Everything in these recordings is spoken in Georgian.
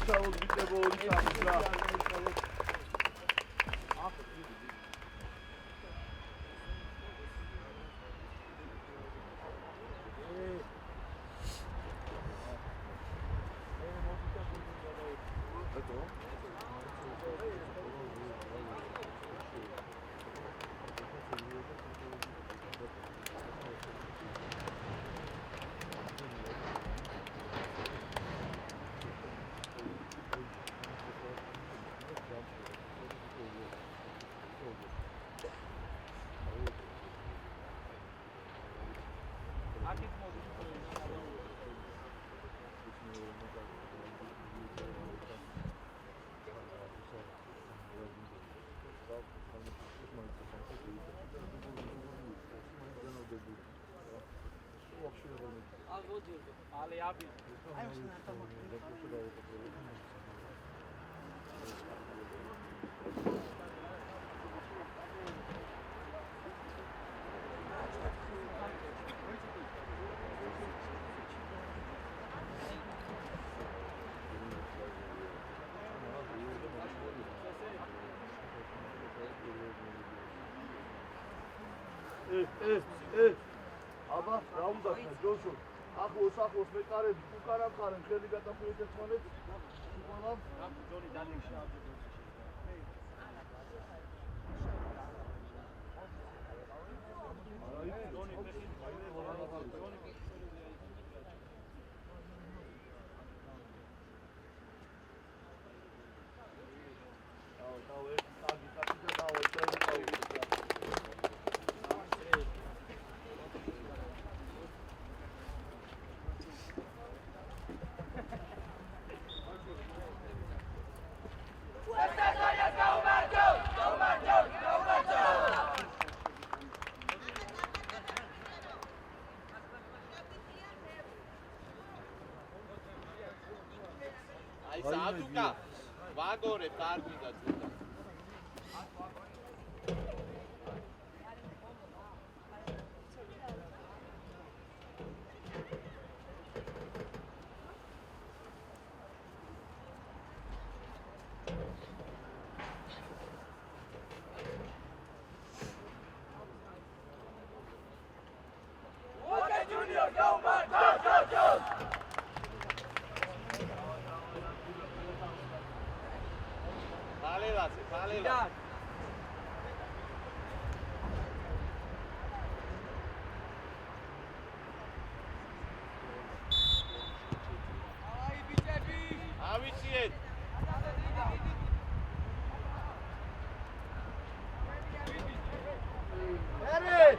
დავუჩავოთ ბიჭებო 2-3 რა. Ale ja bym. აბა, რა უნდა ხარ, ჯოშო? ახლოს მეკარები, უკანა მხარე, ხელი გადაფრით ერთმანეთს. უყოლავ? რა ჯონი დადიქში ავდო. Saduka, vagore tarmi da tuta. Okay, Junior, go man, go! Palela. Aviciet. Eri!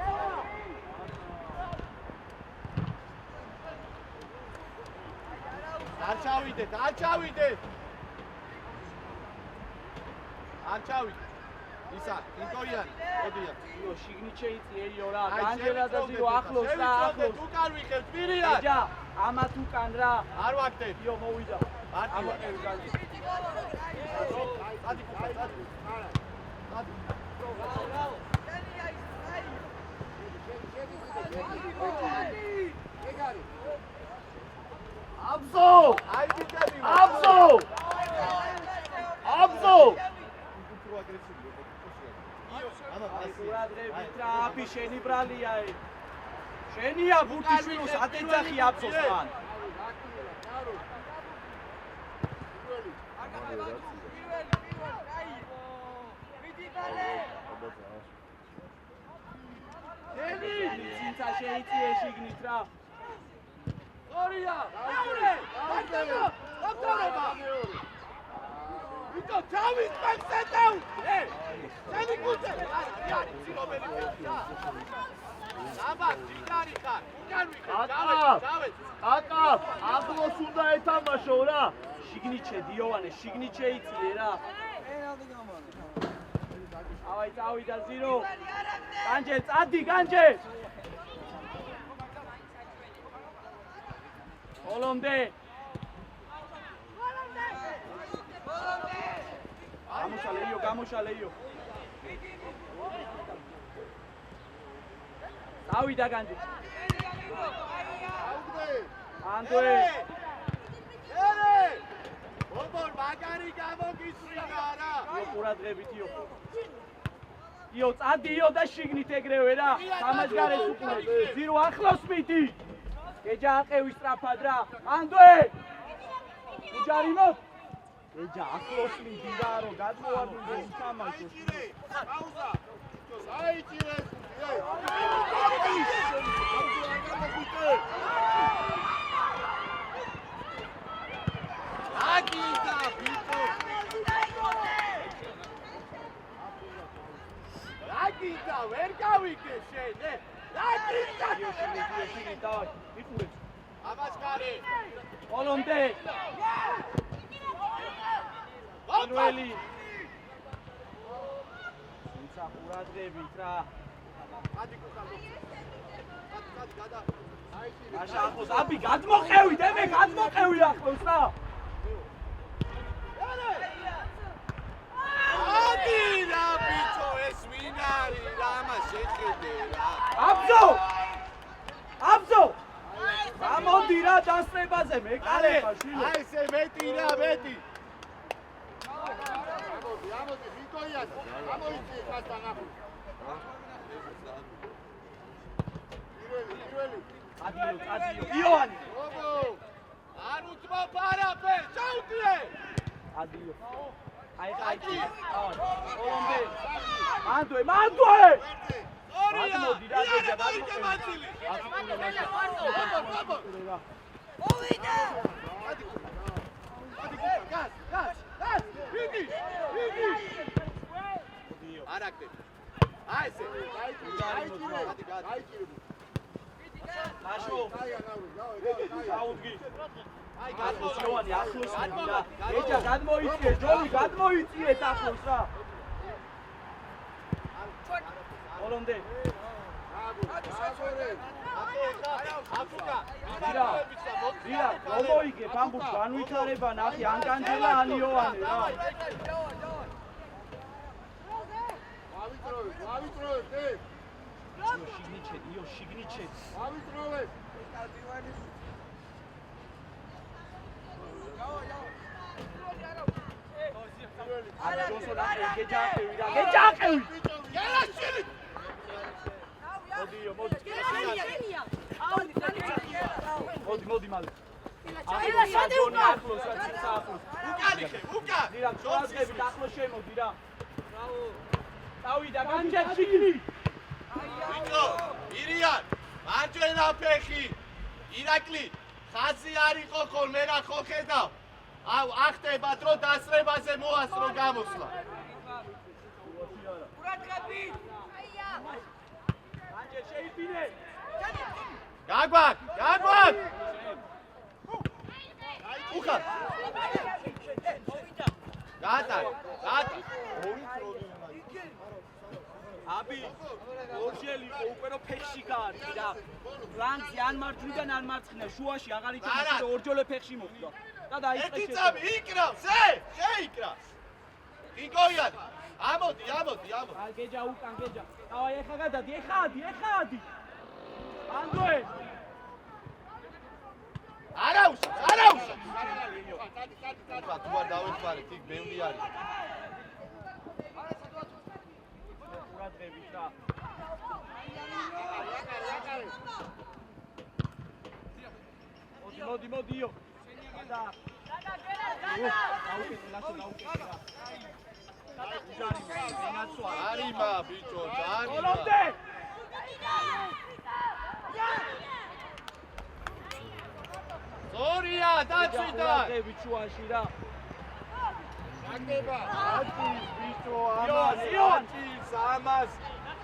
Archavide. Archavi. Isa, Intorian. Odija. Jo, შიგნიჩე იწიეიო რა. განჯერა და ზირო ახლოს რა, ახლოს. უკან ვიქებ, პირიდან. ეჯა, ამათ უკან რა. არ ვაგდებ. იო, მოვიდა. ამაყევი განჯი. ადი. აბზო! აი ბიჭები. აბზო! ყურადღებით რა, აფი შენი ბრალია ე. შენია ბურთიშვილოს ატეცახი აბზოს თან. ცინცა შეიწიე შიგნით რა. ორია! მეორე! დამთავრება! ვიტო თავის პენსე დაუ! შენი გულზე! არის ცნობელი პენსა! აბა, ძიგარი ხარ! უკან ვიქებ! აკა! ახლოს უნდა ეთამაშო რა! შიგნიჩე დიოვანე, შიგნიჩე იწიე რა. ავაი, წავიდა ზირო. განჯე, წადი, განჯე! ოლომდე! გამოშალეიო. წავიდა განჯე. ანდრე! ბობორ მაგარი გამოგიწვია რა. ყურადღებით იო. იო წადი იო და შიგნით ეგრევე რა. სამას გარეს უყურეთ. ძირო ახლოს მიდი. ეჯა აყევი სწრაფად რა. ანდვე. უჯარიმო. ეჯა ახლოს მიდი რა რომ გადმოვარდნე თამაშს. პაუზა. საიჭირე. აგიდა ბიტო. აგიდა ვერ გავიგე შენ. აგიდა შიგნით დავაჭი. იყურეთ. აბაშკარი. ოლომდე. ინველი. თუმცა ყურადღებით რა. ადი კოკალო. ადი გადა. საიჭირე. აშა ახლოს აბი გადმოყევი და მე გადმოყევი ახლოს რა. აგიდა ბიჭო ეს ვინ არის რა მას შეხედე რა. აბზო! აბზო! გამოდი რა დასწრებაზე მეკარება შვილო. აი ესე მეტი რა მეტი. ამოდი ვიკოია გამოიწი ხასთან ახლა. პირველი. ადიო, იოანი. ობო. არ უძმა პარაფე, ჩაუტიე. ადიო. აი, ოლომდე. მანდვე! ორია. მოდი რა გეჯა გადმოვიდე მაწილი. ობო. მოვიდა! ადი გას. ვიდი. არაკდე. აი ესე. ადი გას. აშო. აუდგი. აი ახლოს იოანი ახლოს რა. ეჯა გადმოიწიე, ჯონი გადმოიწიეთ ახლოს რა. ოლომდე. დირა, მომოიგე ბამბუს განვითარება ნახი ანგანჯელა ან იოანე რა. ავიტროვე. იო შიგნით შედ. ავიტროვე. არა ჯონსონ გეჯაყევი რა. გეჯაყევი. გელაშილი. მოდიო, მოდი. გენია! მოდი მალე. ჩაილა შადი უკა! ახლოს რა ციცა ახლოს. უკა. დირა, ყურადღებით ახლოს შემოდი რა. ბრავო. წავიდა განჯა შიგნით. ვიკო, ირიან, მარჯვენა ფეხი. ირაკლი, ხაზი არ იყო ხოლმე რა ხო ხედავ. აუ, ახტებათ რომ დასწრებაზე მოასწრო გამოსვლა. ყურადღებით! აია! განჯა შეიფინე. გაგვაკ. უხარ. გაატარ. აბი, ორჯელი იყო უკვე რომ ფეხში გაარჩი რა. ფლანგზე ან მარჯვნიდან ან მარცხნიდან შუაში აღარ იწევს რომ ორჯოლე ფეხში მოხვდა. და დაიწყე ერთი წამი იქრავს, შეიკრავს. გიგოიან. ამოდი. აი გეჯა უკან გეჯა. დავაი ეხა გადადი, ეხა ადი. ანდვე. არაუშა. თუ არ დავეხმარეთ, იქ ბევრი არის. ყურადღებით რა. მოდიო. და არიმა ბიჭო, არიმა. ოლომდე. ზორია, დაცვიდა. ყურადღებით შუაში რა. აგდება. აჭის ბიჭო, ამას.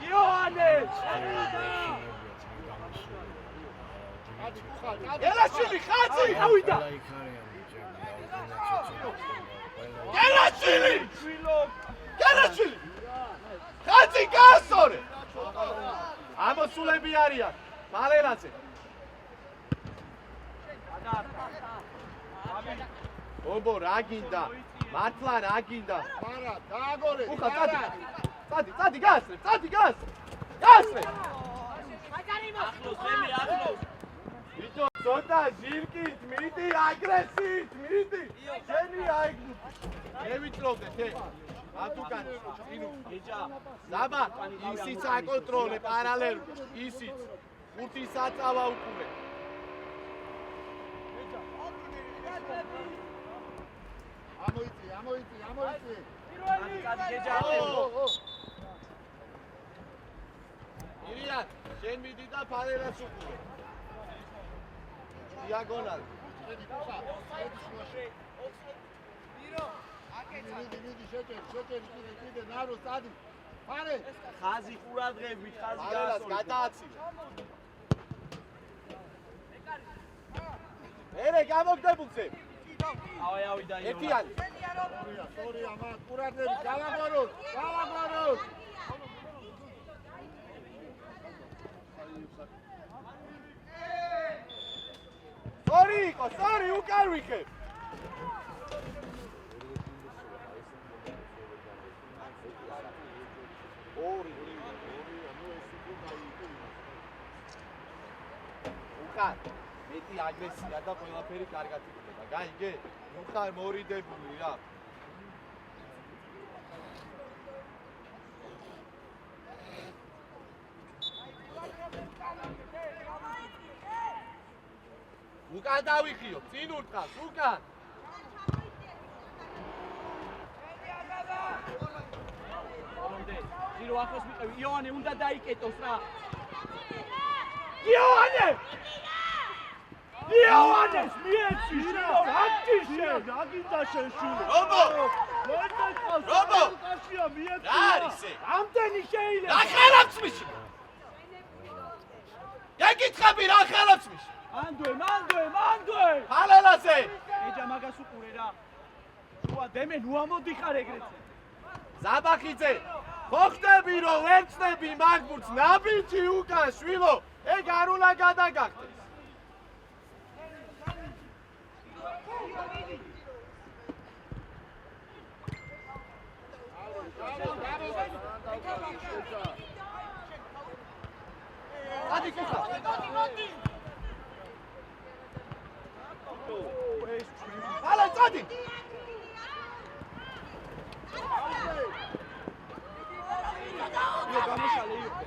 იოანე. გელაშილი, ხაცი. გავიდა. გელაშილი. შვილო. ხაცი გასწორე. ამოსულები არიან. მალერაძე. ობო რა გინდა? მართლა რა გინდა? არა, დააგორე. უხა, წადი, გასწრე. ახლოს, ახლოს. ბიჭო ცოტა ჟირკით, მიდი აგრესიით, მიდი. შენი აი მევიწროვდეთ, ათუკან წინუ. ეჯა. ზაბა, ისიც აკონტროლე პარალელურად, ისიც. ხუთი საწავა უკვე. ამოიწი. ეჯა. ირიან, შენ მიდი და ფარერას უკვე. დიაგონალი. მიდი შეჭერი კიდე ნარო სტადი. ფარე. ხაზი ყურადღებით, ხაზი ფარერას გაასწორე. გადააცილე. ერე გამოგდებულზე. ავი და ერთიანი. სორია მაგ ყურადღებით გავაგოროთ. სორი, უკან ვიხებ. ორი, უკან. მეტი აგრესია და ყველაფერი კარგად იქნება. გაიგე? უხარ მორიდებული რა. უკან დავიხიო, წინ ურტყავს, უკან. ძირო ახლოს მიყევი. იოანე უნდა დაიკეტოს რა. იოანეს მიეცი შილო, აქტიშე, აგინდა შენ შილო. რობო! რობო! კაშია მიეცი. რა არის ე? ამდენი შეიძლება. რა ხალხს მიში? ეკითხები რა ხალხს მიში? მანდვე. ხალალაზე. ეჯა მაგას უყურე რა. შუა დემე ნუ ამოდიხარ ეგრეთზე. ზაბახიძე, ხო ხდები რომ ვერცნები მაგბურთს ნაბიჯი უკან შვილო, ეგ არ უნდა გადაგახდეს. ადი კუხა. ალე წადი. გამიშალე იყო.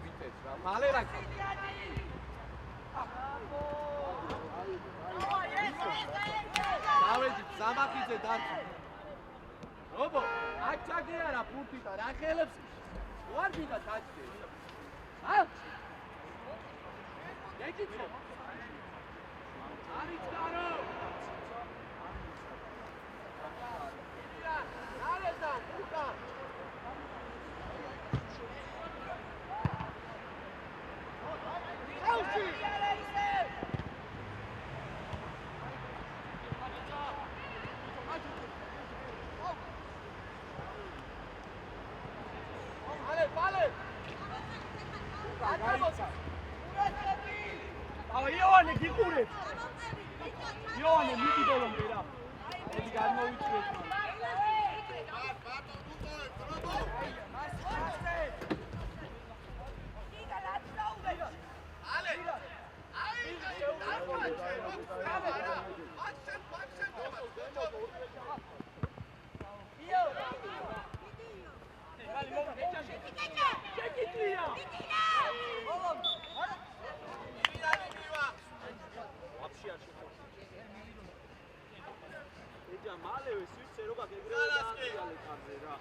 ვიტეთ რა, მალე რა. დავედი ზამახიძე დარჩი. რობო, აქ ჩაგე არა ფურთი და რა ხელებს? ვარ გინდა დაჭდე. ეკითხო. არის გარო. ნარეზან, უკან. იოანე გიყურეთ. იოანე მიდი ბოლომდე რა. მოდი გამოვიწვიეთ. მალევე სიუცერობა გეგრევა და აკიალე კარზე რა.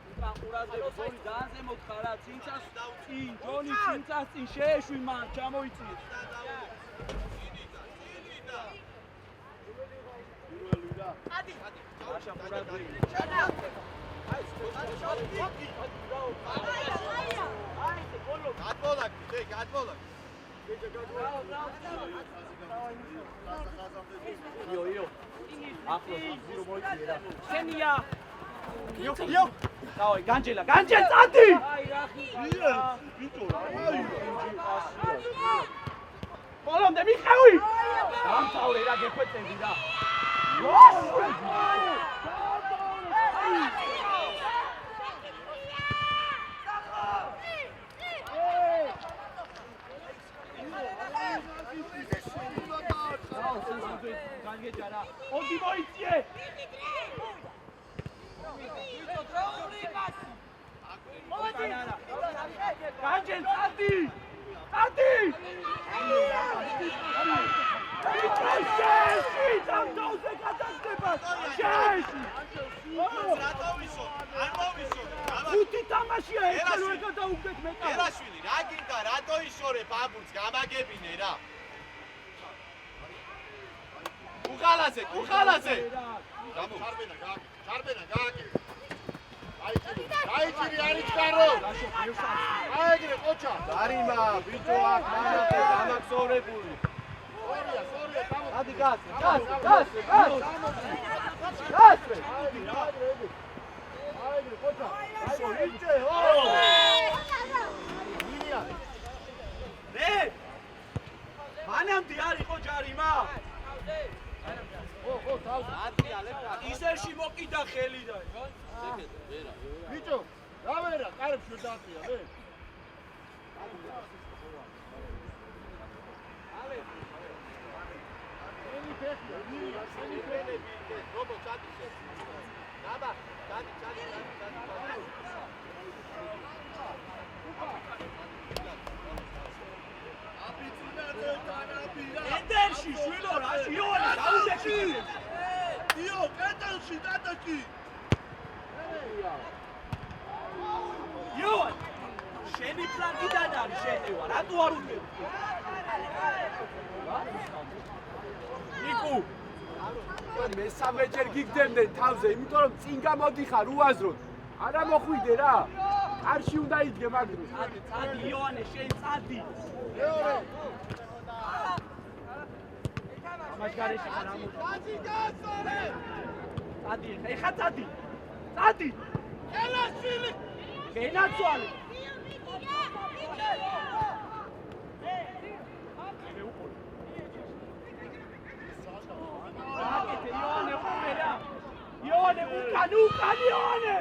უკან ყურადღება ჯონი დაანზე მოთხარა, წინწას წინ, ჯონი წინწას წინ შეეშვი მან, ჩამოიწიეთ. ადი. აშა ყურადღება. გადმოლაკი. იო. ახლოს ზირო მოიწიე რა. შენია. იო. დავაი, განჯელა, წადი! აი რა ხია. ვიტო რა. ბოლომდე მიყევი. დამთავრე რა გეხვეწები რა. ანდო განგეჯა რა. ოდი მოიწიე. განჯენ წადი. წადი. შეში დამდოზე გადაგდება. შეში. რატოვისო? არ მოვისო. ხუთი თამაშია ეს რო გადაუგდეთ მეტა. ერაშვილი, რა გინდა, რატო იშორე ბაბულს, გამაგებინე რა. უხალაზე, უხალაზე. ჩარბენა გააკე. დაიჭირი არიჩკარო. აიგრე ყოჩა. დარიმა, ბიჭო აქ მანამდე გამაგზავრებული. სორია, გამო. ადი გას. აიგრე ყოჩა. აიგო ვიჭე, ო. მინია. მე მანამდე არ იყო ჯარიმა. ო, თავზე. ისერში მოკიდა ხელი და ბიჭო, რა ვერა, კარებს ვერ დაატრია, მე. ენი ფეხია, მინია, ენი ფეხი. რობო ჩადი შე. დაბა, ჩადი. ედერში შვილო რა იონი დაუდექი. იო, კეთილში დადაკი. იონი შენი ფლანგიდან არის შეტევა, რატო არ უდგები? ნიკუ მესამეჯერ გიგდებდნენ თავზე, იმიტომ რომ წინ გამოდიხარ უაზროდ. არა მოხვიდე რა. არში უნდა იდგე მაგდროს. წადი იონე შენ წადი. მეორე. ამაშგარეში ხარ ამო. წადი ეხა წადი. ელაშვილი. გენაცვალე. აკეთე იონე უყურე. იონე უკან იონე.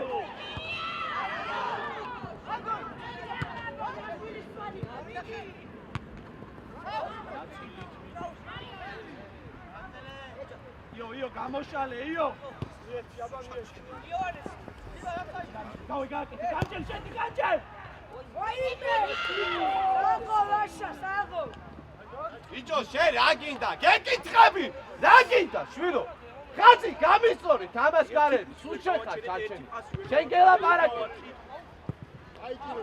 იო გამოშალე იო. დავი გაკეთე განჯენ შედი განჯენ. საღო. ბიჭო, შე რა გინდა? გეკითხები, რა გინდა, შვილო? ხაცი გამისწორი თამაშგარები, სულ შეხარ გაჩენი. შენ გელაპარაკე. აიჭირე.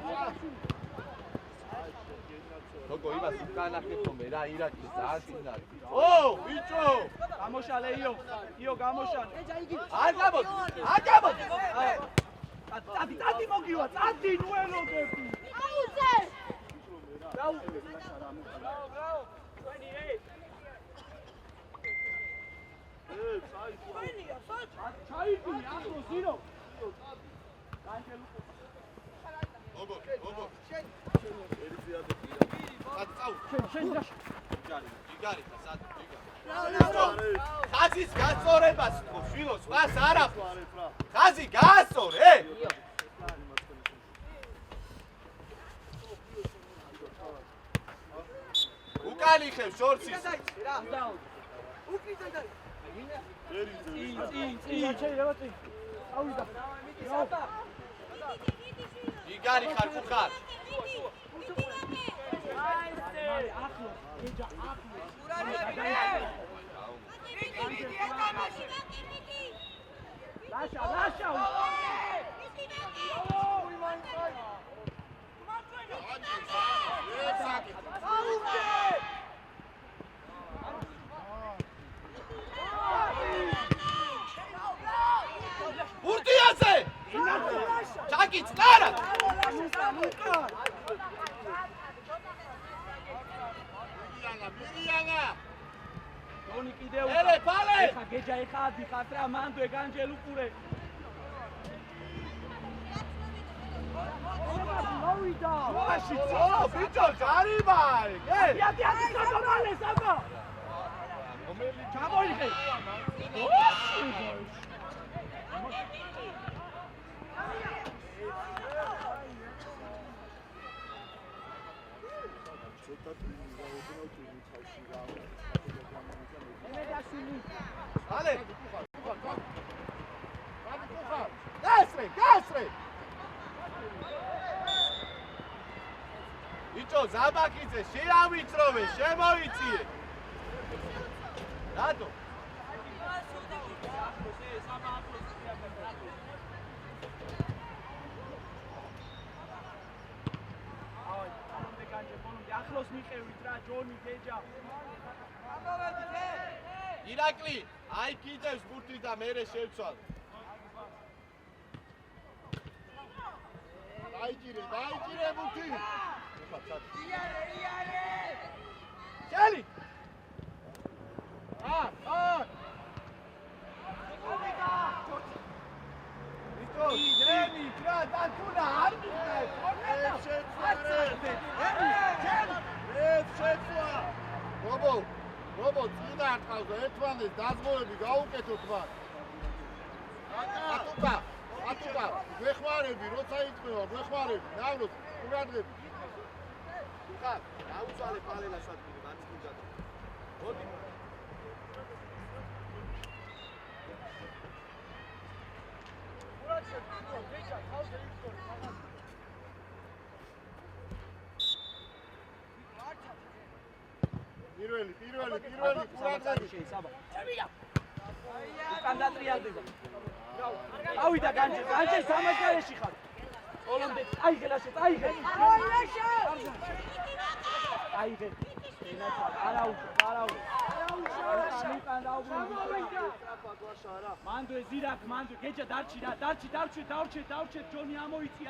როგორ იმას უკანახებome რა ირაკლის ძალიან წინ არის. ო, ბიჭო, გამოშალე იო გამოშალე. არ გამოდი, არ გამოდი. წადი მოგივა, წადი ნუელოდები. აუზე. ჩაიდი ახლოს ზირო. ობო. აწაუ. შენ დაშ. იგარი და სად იგარი. ხაზის გასწორებას თქო, შვილო, სხვას არა. ხაზი გაასწორე. უკანი ხევ შორცის. იგარი ხარ ხარ. ლაშა. ურდიაზე! ჩაკი წარა! მირიანა! დონი კიდევ ელე ფალე! ეხა გეჯა ეხა ადიხართ რა მანდო ეგანჯელ უყურე. მოვიდა! ვაში წო, ბიჭო, გარიბაი! ათი საკომალე საბა! ჩამოიღე! Ale! Gasre! Ічო, ზაბაკიძე, შეავიწროვე, შემოიწიე. რატო? ახლოს მიყევით რა, ჯონი, გეჯა. ირაკლი, აი კიდევს ბურთი და მერე შევცვალ. დაიჭირე ბურთი. შელი! Იდენი, რა დათუნა არ მიხნეთ. რობო, წინა არყავდა ერთმანეთს დაზმოები გაუკეთოთ მათ. ატუკა, გვეხმარები, როცა იწყება, გვეხმარები, ნავროთ, ყურადღებით. ხა, დაუცვალე პალელა სადგური, მანცკი გადა. მოდი. პირველი, ყურადღებით. უკან დატრიალდება. ავიდა განჯე სამაგარეში ხარ. ოლონდე, აიღე ლაშე, აიღე. აიღე. მანდო ზირაკ, მანდო გეჯა დარჩი, ჯონი ამოიცი.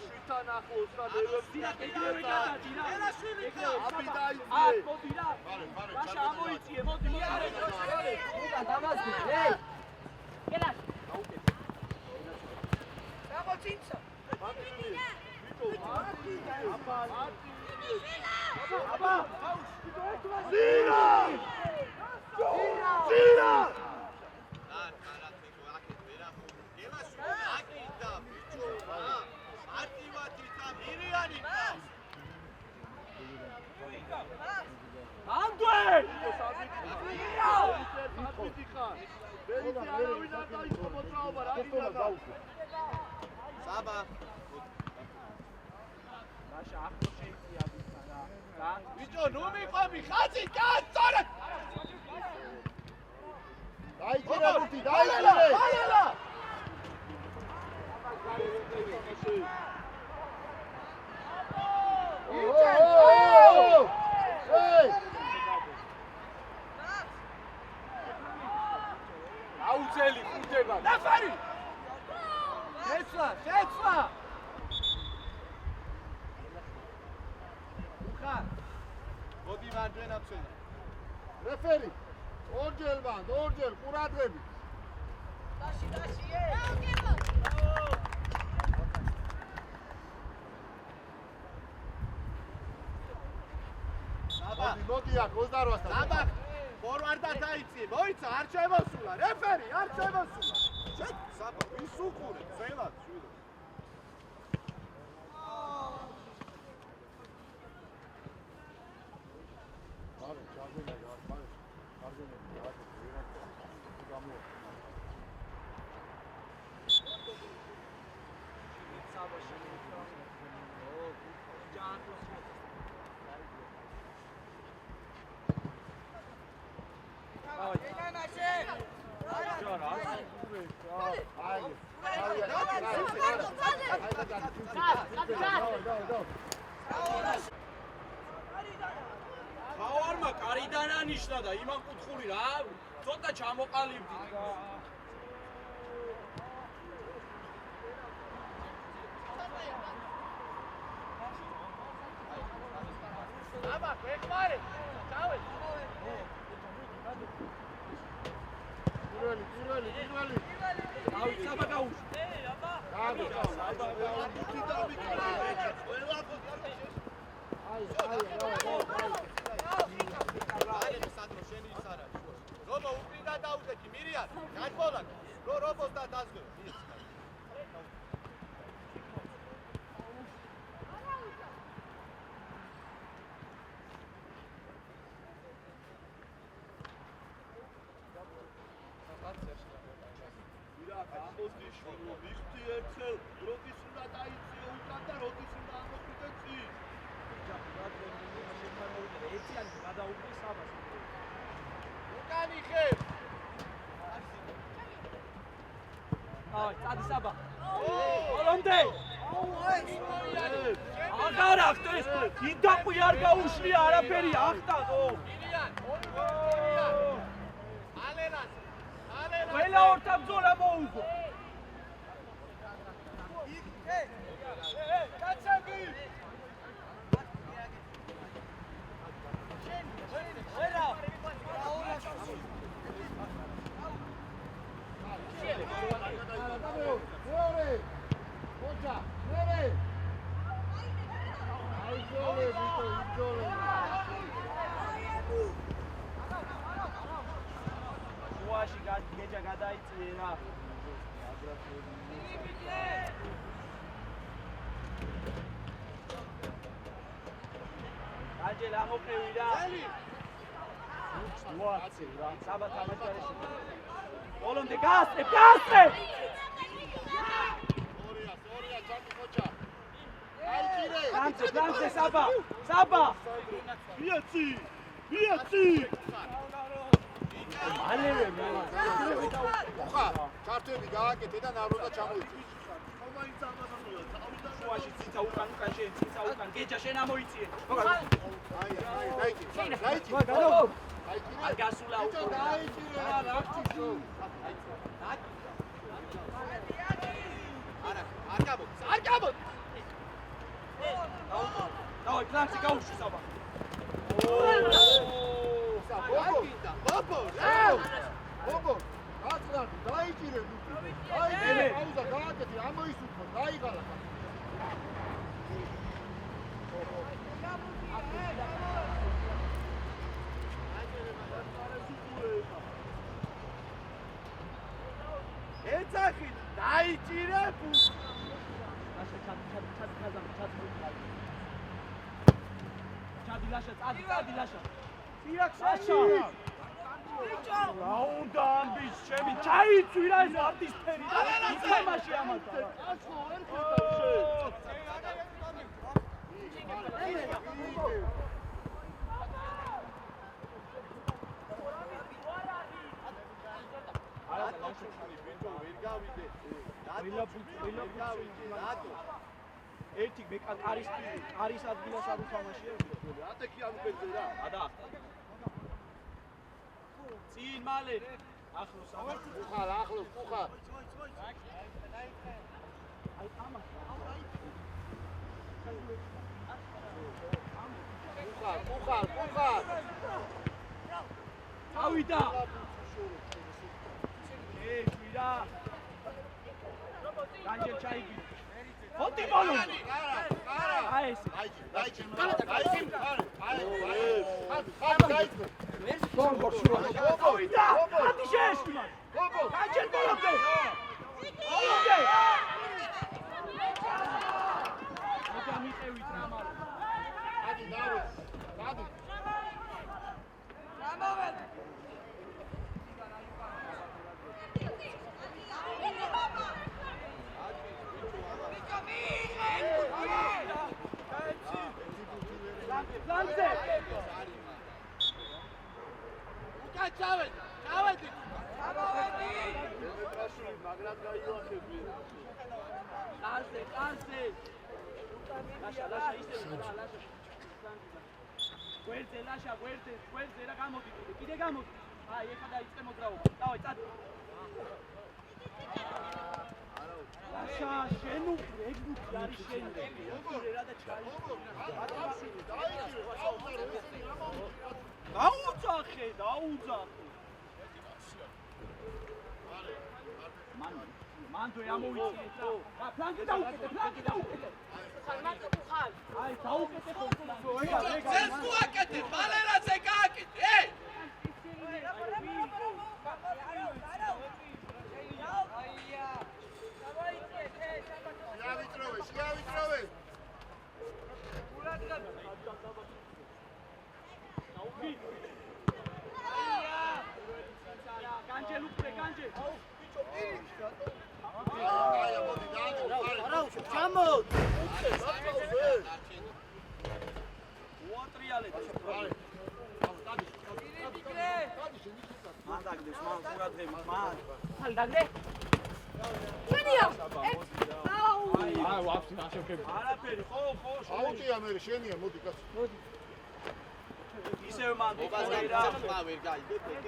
შვიდან ახლოს რა დევებს. ზირაკ ეგრევე გადადი რა. აბი დაიწყე. მოდი რა. მაშა ამოიციე, მოდი. უკან დამაზდი, ეი. გელას. Ramotzinca. Zira! Saba. Masha, ახლოს შეიწია ვისთან რა. ბიჭო, ნუ მიყვები, ხაზი გაწორე. დაიჭირე ბურთი, დაიჭირე. ალა! აუცელი ხუდება. ნაფარი! შეცვლა! უხარ! მოდი მარჯვენა მცველა. რეფერი, ორჯერ, ყურადღებით. მოდი აქ 28-დან. Saba. ფორვარდად დაიწიე. მოიცა, არ შემოსულა. რეფერი, არ შემოსულა. Saba, ვის უყურე? ძველად, შვილო. ხავარმა კარიდან ანიშნა და იმან კუთხური რა, ცოტა ჩამოყალიბდი. Saba, გვეხმარე. ჩავე. პირველი. ავი საბა გაუშვი. რობო უკრიდა დაუდექი მირიან გაჭმოლა რობოს და დაზგო გოძიშვილი მიხდი ერთხელ როდის უნდა დაიციო უკან და როდის უნდა ამოხვიდე წინ უკან იხებ აი წადი საბა ბოლომდე აღარ ახტეს დიდაყვი არ გაუშლია არაფერი ახტაო ყველა ორთაბძოლა მოუზო შუაში გეჯა გადაიწიერა აჯელ ამოყევი რა ვაცი რა საბა თამაშგარეში ბოლომდე გასწრებ ორია ჯამი ხოჭა განცე საბა ვიაცი მალევე ხა ჩარტები გააკეთე და ნავროდა ჩამოიწე ხომაინც ამასია თავიდან შუაში ციცა უკან გეჯა შენ ამოიწიე დაიჭი არ გასულა უკვე დაიჭი რა რაფჭიშო არ გამო დავай კლანცი გაუშვი საბა ბობო აცლარი დაიჭირე დაიჭირე აუზა გააკეთე ამოისუფო დაიღალა ეცახი დაიჭირე ჩადილაშა წადილაშა სიაქშაშა რა უნდა ამბის ჩემი ჩაიცვი რა ეს არტისტერი და ითამაში ამათა აშო ერთხელ დავშე ერთი არის ადგილას არ უთამაშია ატექი ამბეზე რა ადაახტა წინ მალე ახლოს ხუხალ აი ამა ხუხალ ავიდა ეშვირა განჯერ ჩაიგი ხოთი ბოლო აი ეს დაიჭი ავიდა ათი შეეშვი მან განჯერ ბოლომდე მიტევით რა მალე ადი ლანზე უკან ჩავედი მაგრამ გაიوافები ლანზე ლაშა ისე ლაშა გვერდზე რა გამოდი კიდე გამოდი აი ეხლა დაიწყე მოძრაობა დავай წადი ლაშა შენ ეგ არის შენ რა და ჩალი დაუძახე მანდო ამოვიწიეთ რა ფლანკი დაუკეთე აი დაუკეთე ხო ზეს თუ აკეთე ბალერაზე გააკეთე შეავიწროვე განჯე აია მოდი დააგე ჩამოთ. უატრიალეთ. მან დაგდეს, მან ყურადღებით, მან. ხალ დაგდე? ჩვენია. აი ვაფშე ნაშევქები. არაფერი, ხო, აუტია მე შენია მოდი კაცო მოდი ისევ მან ობაზგან რა. წახლა ვერ გაიგეთ ეს.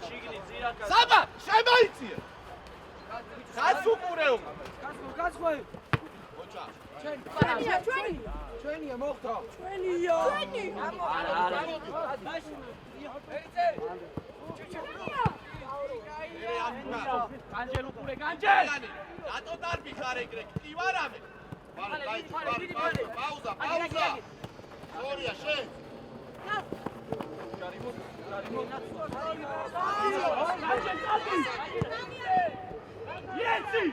შიგნით ზირაკა. საბა, შემოიწია. გასუყურეო. გასხვე. ოჩა. ჩვენია, ჩვენი. ჩვენია მოხდა. ჩვენია. ჩვენი. არა. მე ამბა. განჯელ უყურე, განჯელ. რატო დარბი ხარ ეგრე? კი ვარ ამე. ბალი პაუზა სორია შენ განჯელ წადი. იეცი.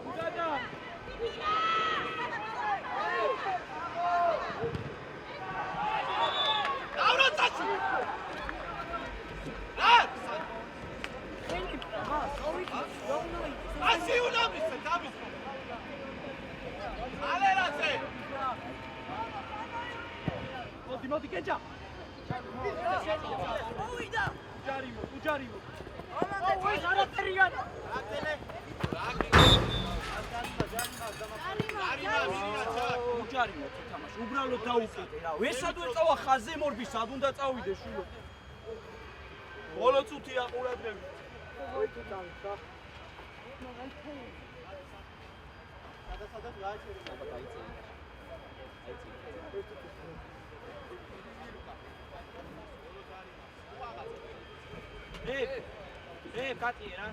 უდადა. დავროცაში. რა? ასი უნამისე დამის. ალერაზე. მოდი კეჭა. მოვიდა. უჯარიმო. ოი, არაფერია. უჯარიმო თამაში. უბრალოდ დაუკეტე რა. ვესად ვერ წავა ხაზზე მორბი, სად უნდა წავიდე შვილო. ბოლო წუთია ყურადღებით. კატიე რა.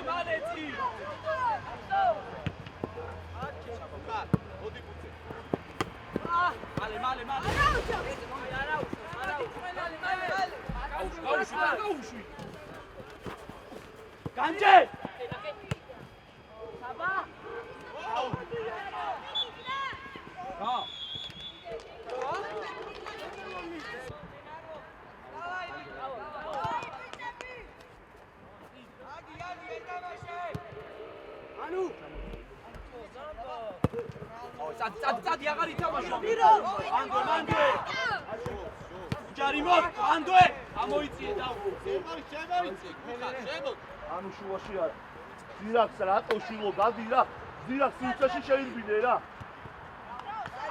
მალე წი. მოდი ბუცე. მალე. გაუშვი. განჯე. საბა. რა. ანუ წადი აღარ ითამაშო. ანდო. ჯარიმო, ანდო. ამოიწიე და. შემოიწი, ხა, შემოიწი. ანუ შუაში არა ზირაქს რატო შილო გადი რა ზირაქს სიუცეში შეირბინე რა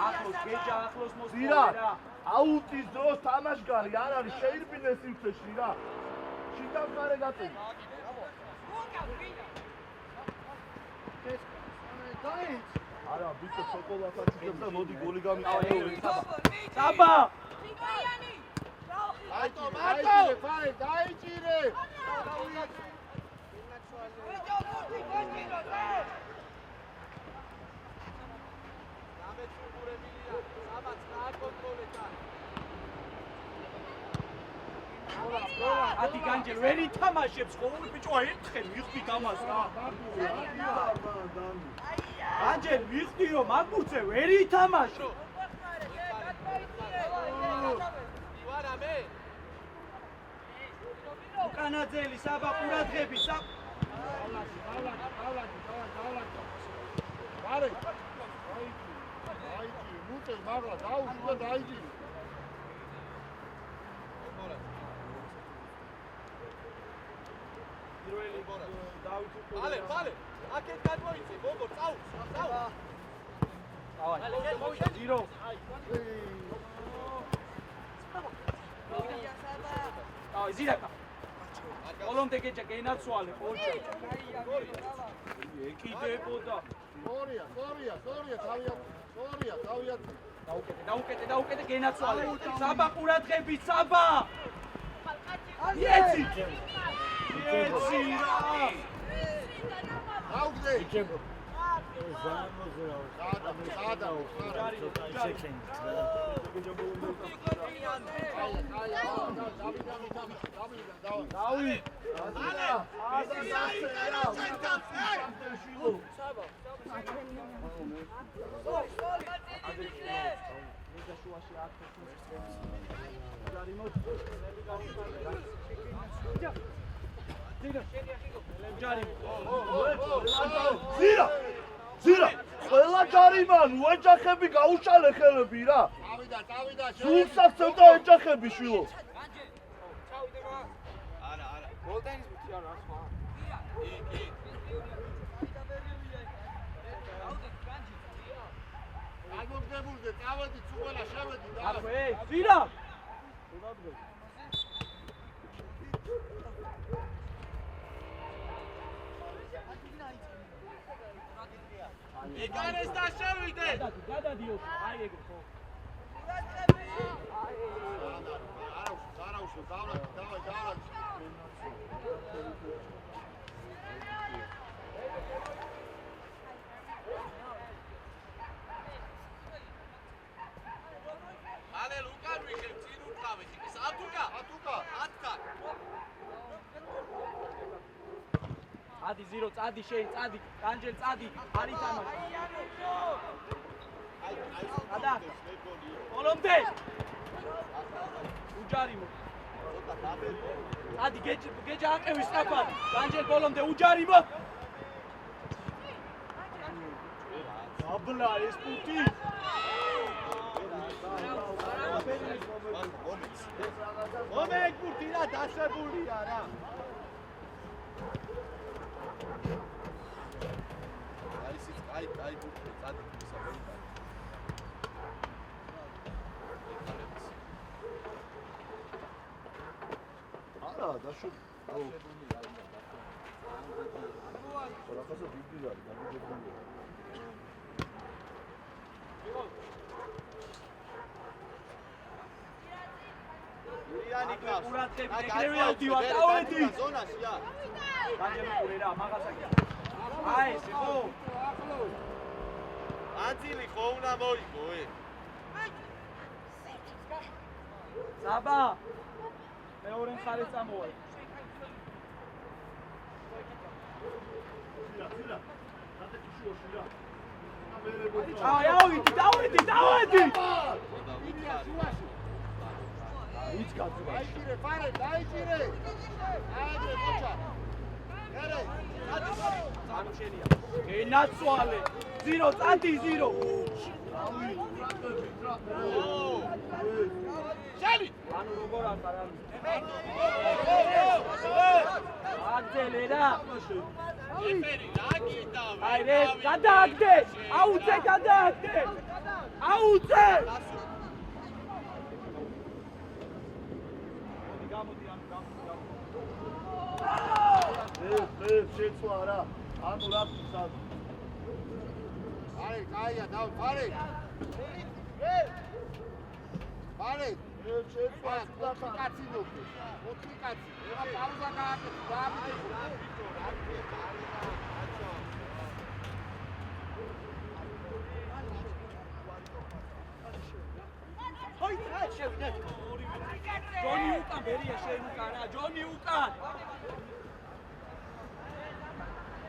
ახლოს გეჯა ახლოს მოსწოვე ზირა რა. აუტის დროს თამაშგარი არ არის შეირბინე სიუცეში რა შიტან ხარე გაწევი არა ბიჭო შოკოლადად ჭირდება და მოდი გოლი გამიყავე საბა. დაიჭირე ათი განჯელ ვერ ითამაშებს ხო ბიჭო ერთხელ ვიხდი გამას რა. განჯელ ვიხდი რომ მაგუცე ვერ ითამაშო. ვარ ამე. უკანაძელი საბა ყურადღები ბარე დაიჭირე მუტე მაგლა დაუშვი და დაიჭირე პირველი დავით ბალე აკეთ გადმოიწე ბობო წაუ ძირო ზირაკა ოლომდე გეჭა გენაცვალე ყოჩა ეკიდებოდა სორია თავიათ დაუკეტე გენაცვალე საბა ყურადღებით საბა იეცი აუგდე ზირა ყველა ჯარიმან უეჯახები გაუშალე ხელები რა წავიდა სულს აქცევ და ეჯახები შვილო არა გოლდენის ბუთი არა სხვა კი აგოგდებულზე წავედი ცუყველა შევედი და აქვე ზირა ეკარეს და შევიდე გადადიო აი ეგ ხო არა უშო დავლა ალე ლუკან ვიხებ წინ უკავეთ ის ატუკა ადი ზირო წადი შენ წადი განჯელ წადი არ ითამაშე ადა ბოლომდე უჯარიმო ადი გეჯა აყევი სწრაფად განჯელ ბოლომდე უჯარიმო აბლა ეს პუტი მომეკ პუტი რა დასებულია რა აი ბუთი წადი ისაბელი არა დაშო რაღაცა დიდი არის დაგიგებული ირიანი გავს ყურადღები ეგრევე ავდივარ დავედი ზონაშია განჯელი რა მაგასაკია აი ეს ხო ანძილი ხო უნდა მოიგო საბა მეორე მხარეს წამოვალ ზირა დადექიშოში რა აი დავედი იც გაძვა დაიჭირე ფარე დაიჭირე აიგე ბოჭა ერე ანუ შენია ენაცვალე ზირო წადი ზირო შენი ანუ როგორ ახარ აგდელე რა ეფერი რა გიდავე აი რე გადააგდე აუწე გადააგდე აუწე გამოდი შეცვა რა ანუ რა ფსად არე კაია დავა ფარე ფარე შეცვა კაცი ნოქი 4 კაცი ეხა პაუზა გააკეთე დააბიჯე ჰოი რა შევიდე ჯონი უკან ბერია შენ უკან რა ჯონი უკან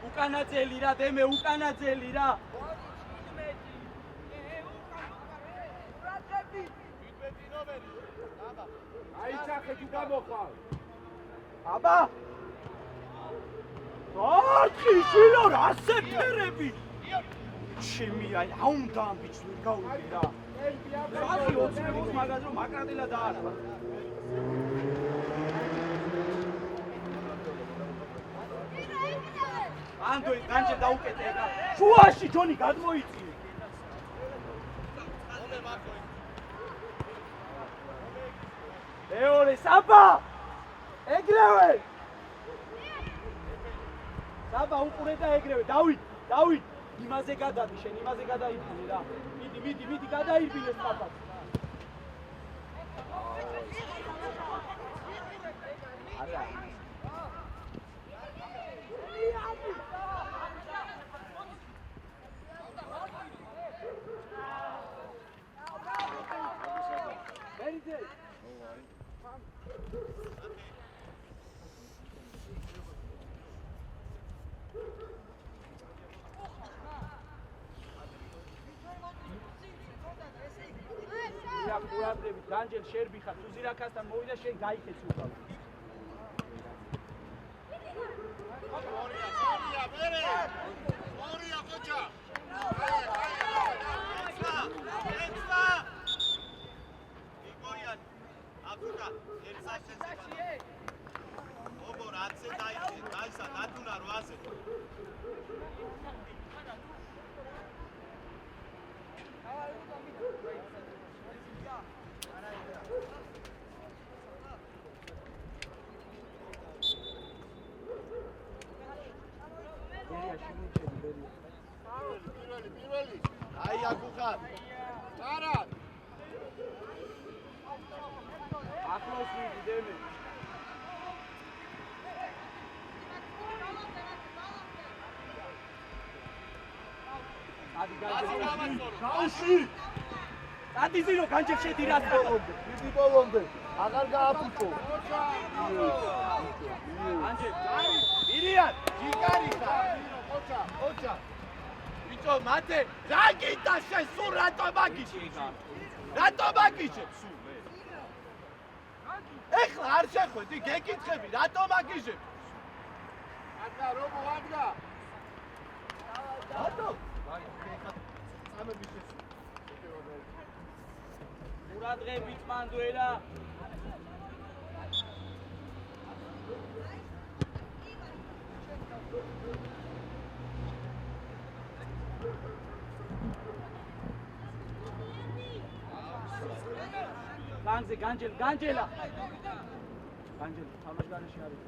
უკანაძელი რა დემე უკანაძელი რა აი ჩახე თუ გამოხარ აბა ართხი შილო რა სეფერები ჩემი აი აუნდა ამბიჩი გავუდი რა საათი 20 მაგაზრო მაკრატილა დაარქვა ანდო განჯე დაუკეთე რა შუაში ჯონი გადმოიწიე მეორე საბა ეგრევე საბა უყურე და ეგრევე დავით იმაზე გადადი შენ იმაზე გადაიბინე რა მიდი გადაიბინე სწრაფად არა ია ყურადღებით განჯელ შერბი ხარ თუ ზირაქასთან მოვიდა შენ გაიქეცი უკავ სორია მერე სორია ხოჭა ეცვა იგოიან აფუკა ერთსაშენზე ობო რაცე დაისა დათუნა 8-ზე პირველი აი აკუხარ არა ახლოს მიდი დემე გავში ადი ზირო განჯელ შედი რა დიდი ბოლომდე აღარ გააფუჭო განჯელ ირიან ჯიგარი ხარ ხოჭა ბიჭო მათე რა გინდა შენ სულ რატო მაგიჟებ სულ ეხლა არ შეხვედი გეკითხები რატო მაგიჟებ ადგა რომო ადგა რატო სამები შეცი ყურადღებით მანდუელა განზე განჯელა განჯელ თამაშგარეში არის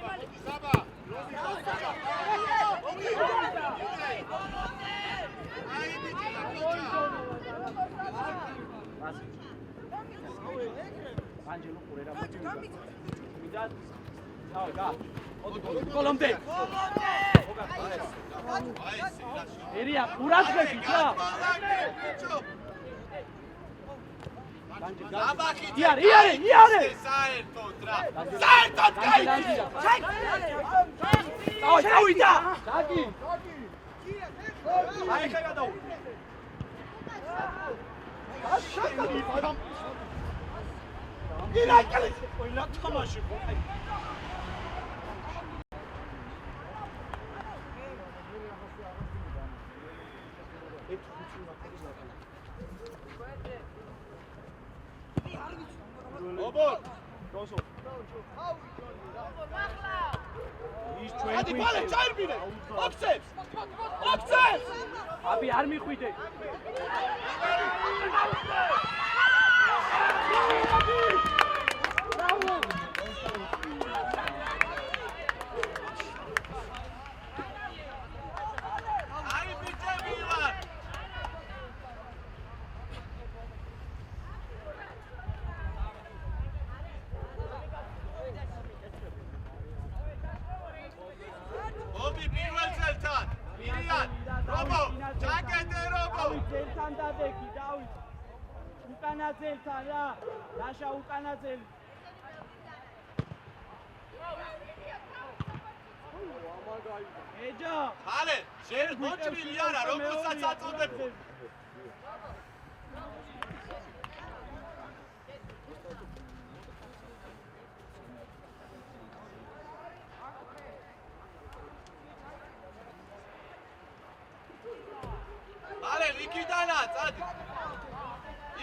მალი საბა აი ბიჭი განჯელო ყურერა მიდა გა კოლომდე ერია ყურადღებით რა იარე საერთოდ რა საერთოდ გაიჭი დავიდა დაგი აი ხა გადაუ ირაკელი ყველა თამაში ხო ობო როსო ის ადი ბალე ჩაირბინე ოფსებს აბი არ მიხვიდე აი ბიჭები ვარ ობი პირველ წელთან ირიან რობო ჩაკეტე რობო ძელთან დადექი დავით უკანა ძელთან რა დაშა უკანა ძელი ეჯა ხალე შენ მოჭრილი არა როგორცაც აწოდებ ხალე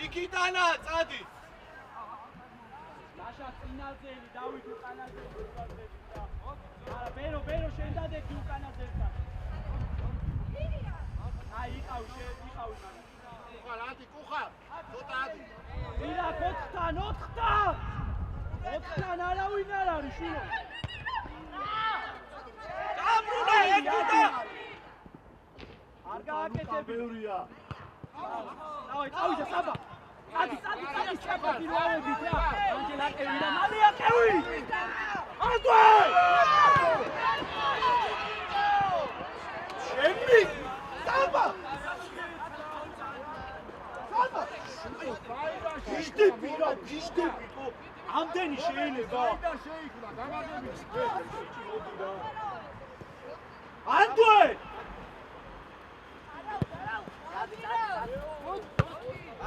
იქიდანა წადი დაშა წინა ძელი დავით უკანა ძელი არა ბერო შენ დადექი უკანა ძელთან აი იყავი კუხარ ადი კუხარ ცოტა ადი ვირა 4-თან არავინ არ არის შვილო გაბრუნა ერთუდა არ გააკეთები ბევრია დავით საბა ადი ჩაკეტი როავებით რა ანჯელ აკევი და მალე აკევი ანდვე ჩემი საბა გიშდები ამდენი შეიძლება და შეიქმნა გამარჯვების ანდუე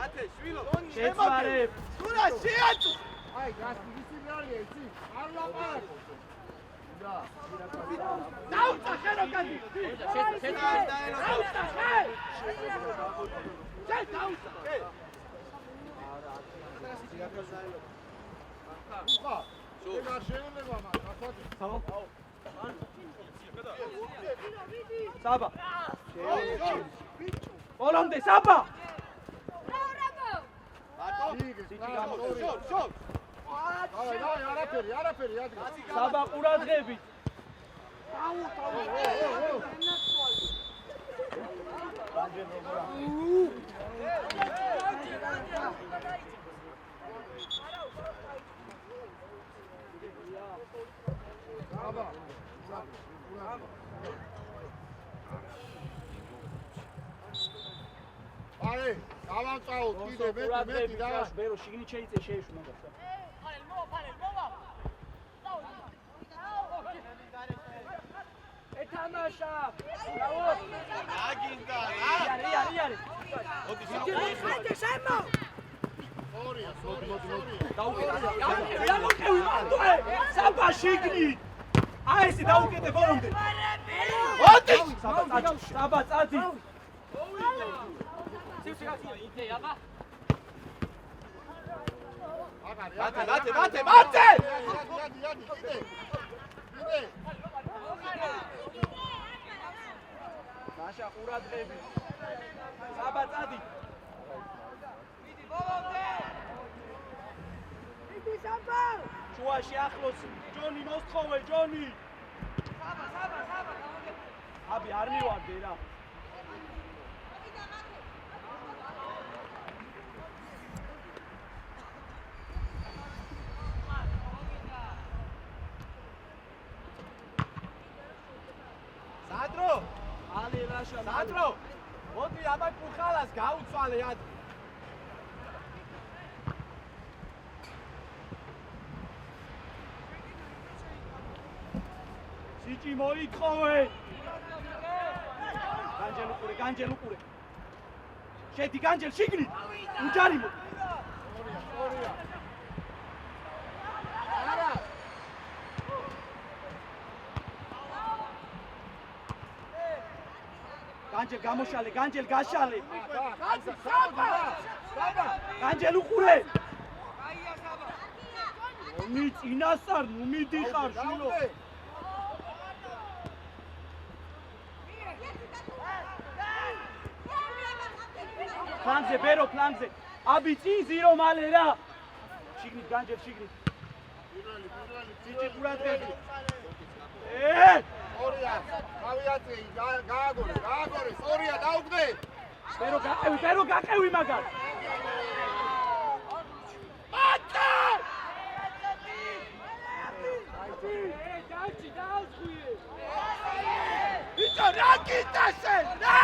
ათე შვილო შეცვალებ სურა შეაწუ აი გასი ისი რეალია იცი არ ლაპარაკო დაუცა ხერო გადი დაუცა ხე დაუცა ხა შეგა შეიძლება მაგ საბა პოლონდე საბა შო აი არაფერი ადგა საბა ყურადღებით აი დავამწაოთ კიდე მეტი და ბერო შიგნით შეიწე შეეშვი მაგას ეთამაშა ბრავო აგინდა იარი მოდი დაუკეთე მანდუე საბა შიგნით აი ესე დაუკეთე ბოლომდე მოდი საბა წადი მათე მაშა ყურადღები საბა წადი შუაში ახლოს ჯონი მოსთხოვე ჯონი საბა აბი არ მივარდე რა სადრო ალი რაშა სადრო მოდი აბა კუხალას გაუცვალე ადრე სიჭი მოითხოვე განჯელ უყურე შედი განჯელ შიგნით უჯარი მო განჯელ გამოშალე განჯელ გაშალე განჯელ უყურე ნი წინასწარ ნუ მიდიხარ შილო ფლანგზე ბერო ფლანგზე აბი წინ ზირო მალე რა შიგნით განჯელ შიგნით ციცი ყურადღები ორია გავიაწე გააგორე ორია დაუგდე ბერო გაყევი მაგარ ატა დაიჭი დაუძღვიე იტო რა გიტასე რა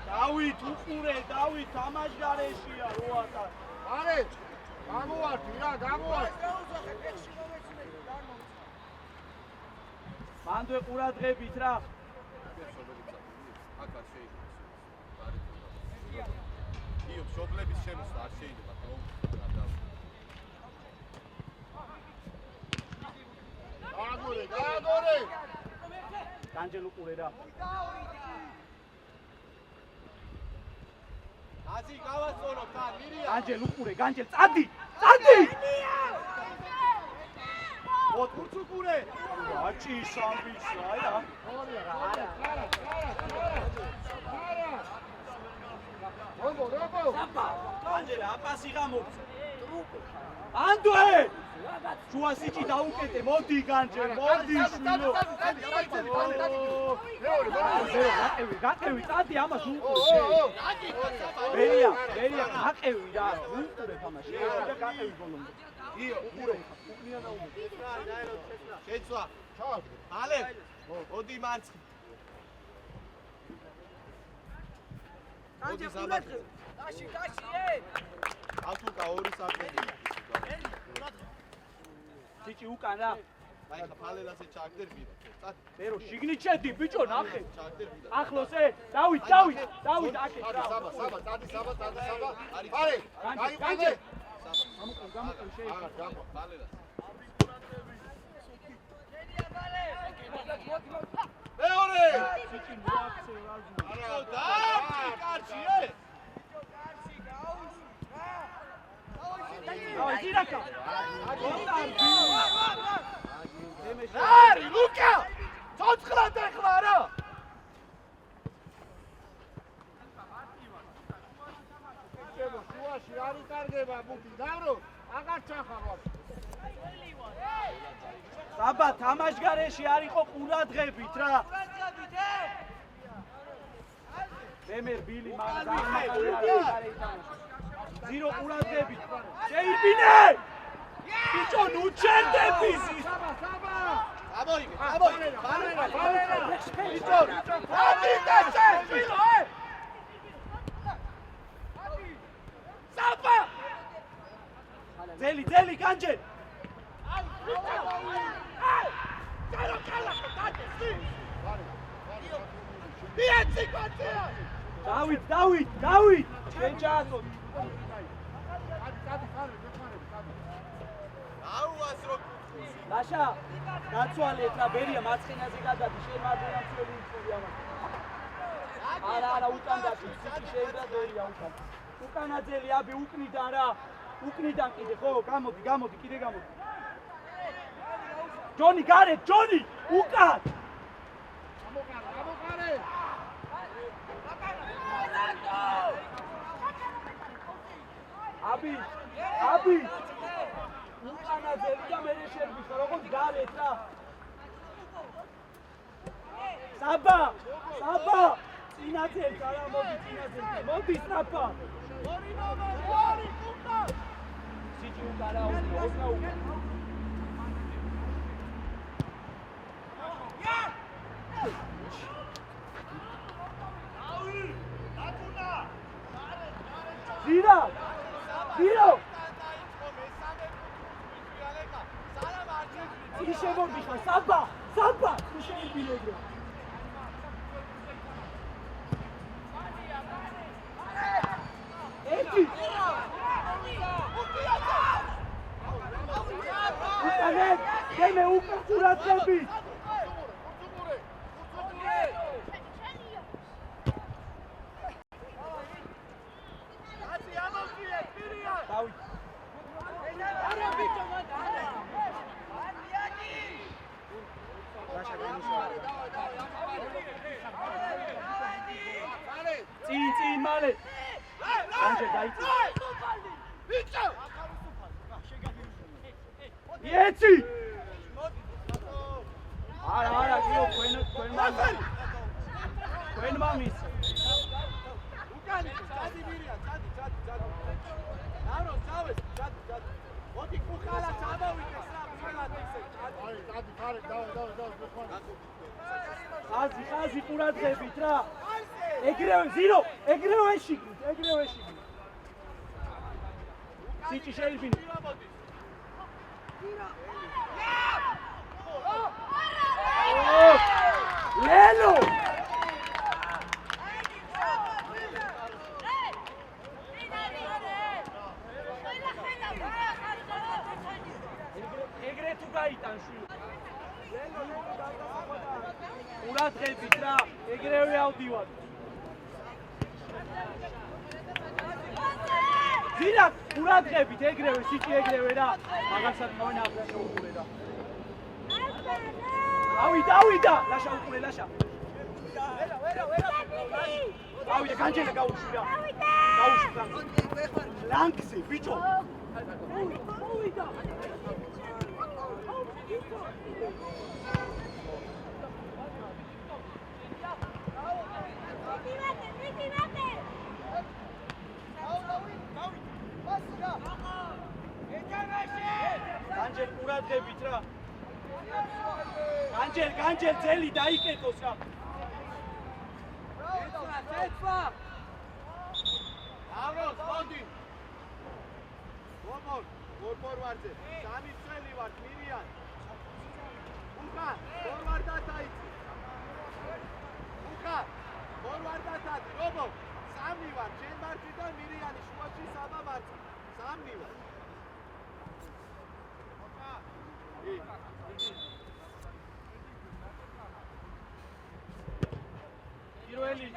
დავით უყურე დავით ამაშგარეშია როატა არე გამოვარდი რა გამოვარდი მანდვე ყურადღებით რა აკა შეიძლება იო შობლების შემოსვლა არ შეიძლება გააგორე განჯელ უყურე რა აზი გავასწორო თან მირია განჯელ უყურე განჯელ წადი მოთურც უყურე აჭი სამბისა რა როგორ საბა განჯელ აპასი გამოვწე ანდუე შუა სიჭი დაუკეთე მოდი განჯელ მოდი შვილო გაყევი წადი ამას უყურე ბერია გაყევი რა უყურე თამაში და გაყევი ბოლომდე იო უყურე უკნია და უყურე შეცვა ალე მოდი მარცხი მოდი ზაბათი დაში ათუკა ორი საფრენია სიჭი უკან რა. აი ხა ფალელაზე ჩაგდერ ვიდა. ბერო შიგნით შედი ბიჭო ნახე. ჩაგდერ ვიდა. ახლოს დავით აკეთ რა. საბა, დადი საბა. არე, განჯე. გამოყენ შეიძლება. აღარ გამო. ფალელას. მეორე! სიჭი მოაქცე რაზმი. არა, და კარში აი ძირაკა. არი, ლუკა! ცოცხლად ეხლა რა! ჩემო, შუაში არ იკარგება ბუთი, დავრო, აღარ ჩახავარ. საბა თამაშგარეში არ იყო ყურადღებით რა. მემერ ბილი მაგ ზირო ყურადღებით. შეიბინე! ბიჭო ნუ ჩერდები. საბა! ამოიგე. ბალერა! ბიჭო, ადი დაშე, ბილო, საბა! ძელი განჯე. დავით შეჯახო აუასრო ლაშა გაცვალეთ რა ბერია მარცხენაზე გადადი შემაძენა მცველი მცველი ამას არა უკან დაში შეიძლება ბერია უკანა ძელი აბი უკნიდან რა უკნიდან კიდე ხო გამოდი კიდე გამოდი ჯონი გარეთ ჯონი უკან გამოგარე აბი უკანა ძელი და მე შერბი ხო როგორც გარეთ რა საბა წინა ძელი არა მოდი საბა ორი კუკა სიჭი უკარა უკა Ziro! Τι შემოდიხარ, საბა! თუ შეიბინებრო. ერთი! უკანეთ! დემე უკან ყურადღებით! წინ მალე ანჯე დაიწი იეცი არა გიო თქვენ მამის უკანი ჩადი მირია ჩადი დავრო წავეს ჩადი მოდი კუხალა ჩამოვიდეს რა მწველად ისე ჩადი ხარე ხაზი ყურადღებით რა ეგრევე ზირო ეგრევე შიგნით სიჭი შეიბინე ლელო ეგრე თუ გაიტან შვილი ყურადღებით რა ეგრევე ავდივარ ძირა ყურადღებით ეგრევე სიჭი ეგრევე რა მაგასაც მოინა ახლა შეუყურე რა ავიდა ლაშა უყურე ლაშა ავიდა განჯელა გაუშვი რა ლანგზე ბიჭო ავიდა განჯელ ყურადღებით რა განჯელ ძელი დაიკეტოს რა ეცვა ავროს მოდი მომორ ფორვარდზე. სამი წელი ვართ მირიან. უკან ფორვარდად აიცი. უკან ფორვარდად აიცი. რობო სამი ვარ, შენ მარჯვი და მირიანი შუაში საბა მარცხი. სამი ვარ. პირველი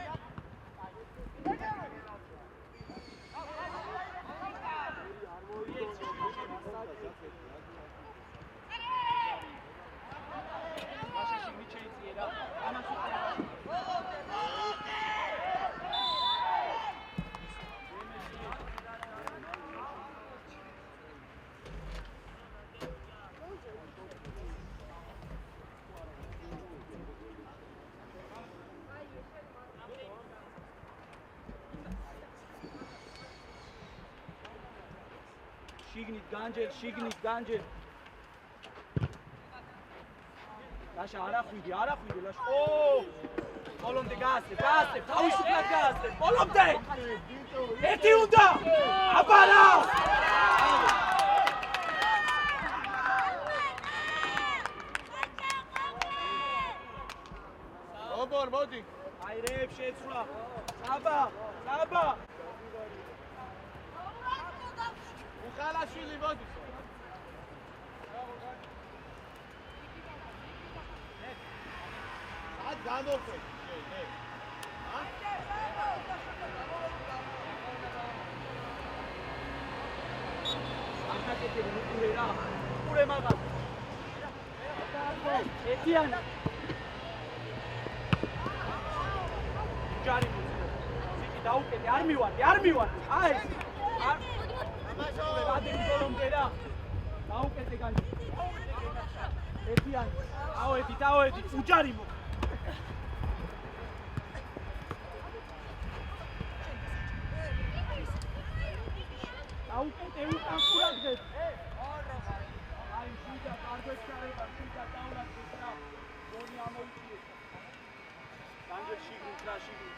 შიგნით განჯელ. ლაშა არახვიდი, ლაშა. ო! პოლომდე გაასწრებ, თავისუფლად გაასწრებ. პოლომდე! ერთი უნდა! აბარა! ობორ, მოდი. აი რეებ შეცვლა. საბა! ხალაშვილი მოდი. სად გამოხე? ახაკეთე მიყურე რა. მიყურე მაგას. ეთიან. ჯარი მოწია. სიჭი დაუკეთე, არ მივარ. აი. Radin Colombe da. Daukete ganji. Etian. Aoedi. Ujarimo. Daukete utan kuradget. Ai shida karget kareba, shida daulat geta. Doni amoiti. Ganji shigni.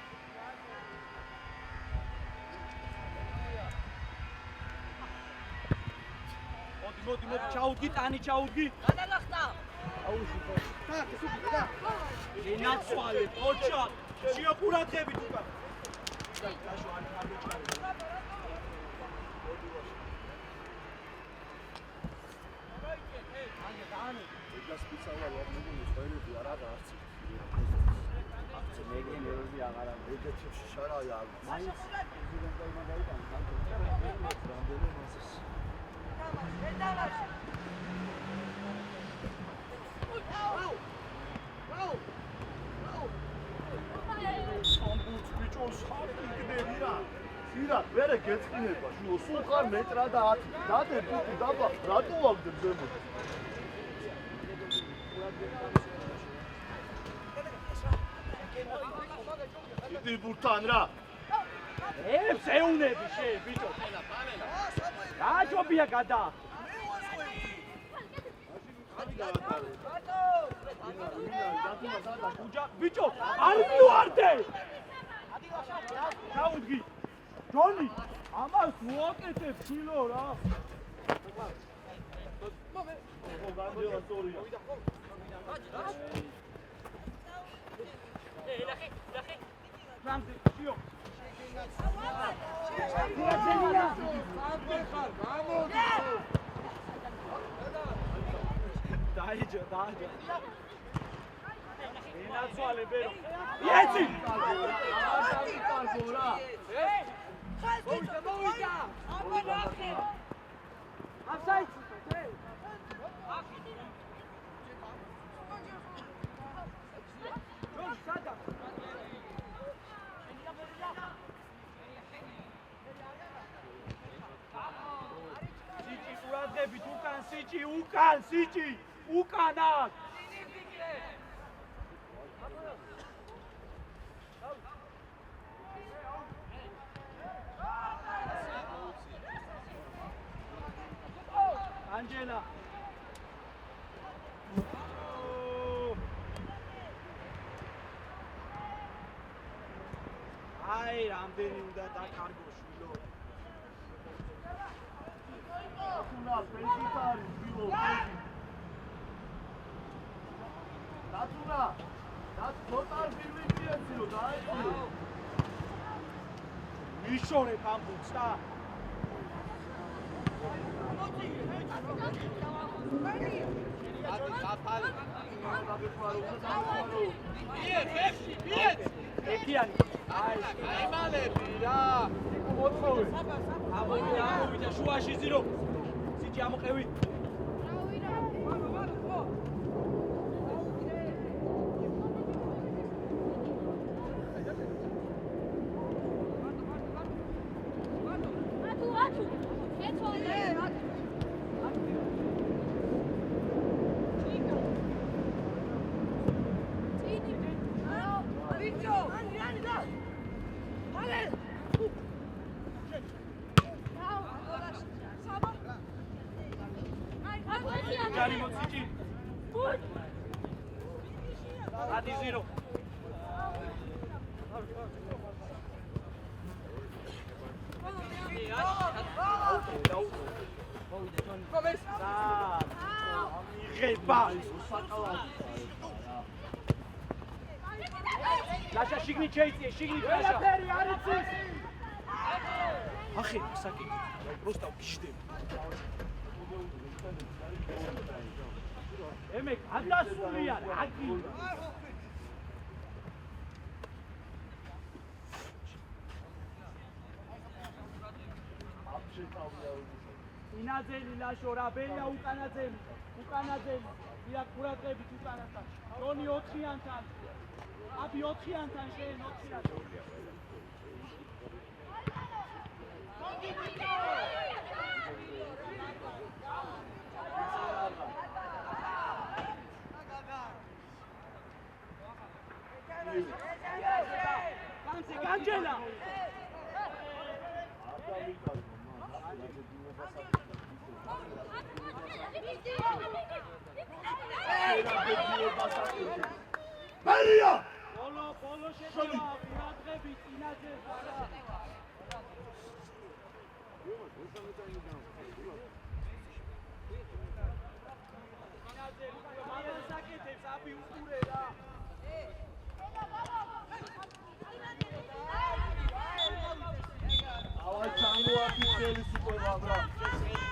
მოდი ჩაუდგი ტანი ჩაუდგი გადაგახტა აუში ხო და ისუქი და ენაცვალე ოჩა შეყურადღებით უკან დაშო არ ჩარე მოდი ვაშ ანგე ეს სპეციალურად არ მოგონი სწორები არა და არც აქ მეგენერები აღარა ეგეთში შარაა მაინც პრეზიდენტი მაგაიტან რამდენი მასის სირად ვერე გეწყინება შუო სულ ხარ მეტრა და 10 დადე თვითი დაბა რატო ვაგდებ ზემოთ იდი ბურთან რა ებს ეუნები შე ბიჭო გაჯობია გადა ბიჭო არ მივარდე ჩაუდგი ჯონი ამას უაკეთებ შილო რა ხო განჯელა სწორია რამზე შიო დაიჯო ენაცვალე ბერო იეცი უკან სიჭი უკანად ანჯელა აი რამდენი უნდა დაკარგო შვილო დათუნა ფეხით არის ბილო ფეხით დათუნა ცოტა ვირვიციო დაიწყო მიშორებ ამბობს და ეკიანი აი მალები რა მოთხოვე ამოვიდა შუაში ზირო სიჯი ამოყევი ჯარი მოციჯი ადი ზირო ლაშა შიგნით შეიწიე, შიგნით ლაშა. ვერაფერი არ იცის. ახი, საკითხი. პროსტა ვგიშდები. ემეკ, ადასულია, აგი. ინაძელი ლაშო რა, ბელია უკანაძელი. ია ყურადღებით უკანასთან. ჯონი 4-იანთან. აბი 4-იანთან შენ 4-იანთან. განჯელა. მერია ბოლო შევა ვირადღებით ინაძელს არა ინაძელი მალე საკეთებს აბი უყურე რა ავა ჩამოაფიცელი სუპერ მაგრამ